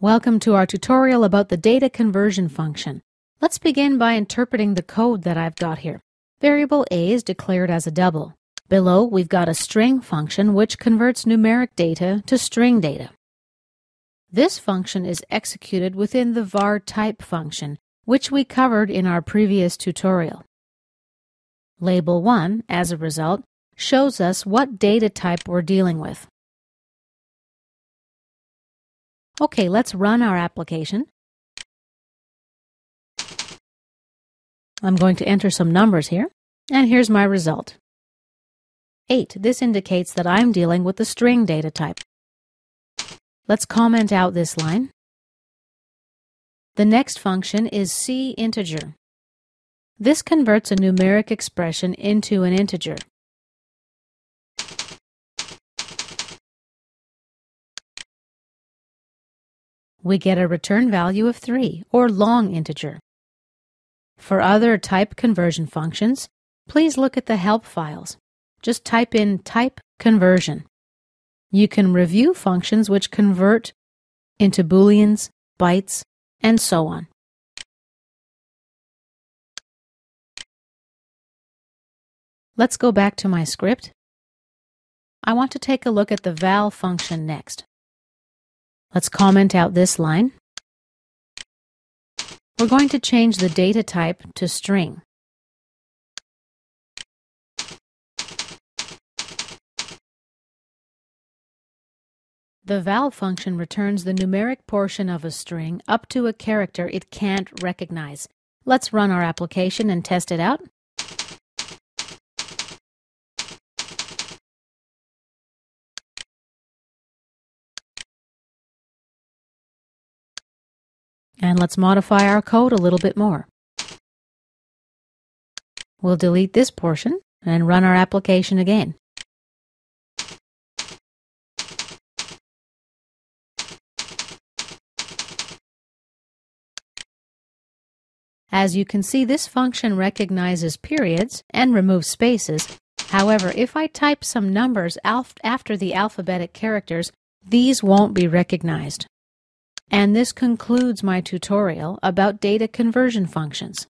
Welcome to our tutorial about the data conversion function. Let's begin by interpreting the code that I've got here. Variable a is declared as a double. Below, we've got a string function which converts numeric data to string data. This function is executed within the var type function, which we covered in our previous tutorial. Label 1, as a result, shows us what data type we're dealing with. Okay, let's run our application. I'm going to enter some numbers here, and here's my result. 8. This indicates that I'm dealing with the string data type. Let's comment out this line. The next function is c_integer. This converts a numeric expression into an integer. We get a return value of 3, or long integer. For other type conversion functions, please look at the help files. Just type in type conversion. You can review functions which convert into booleans, bytes, and so on. Let's go back to my script. I want to take a look at the val function next. Let's comment out this line. We're going to change the data type to string. The val function returns the numeric portion of a string up to a character it can't recognize. Let's run our application and test it out. And let's modify our code a little bit more. We'll delete this portion and run our application again. As you can see, this function recognizes periods and removes spaces. However, if I type some numbers after the alphabetic characters, these won't be recognized. And this concludes my tutorial about data conversion functions.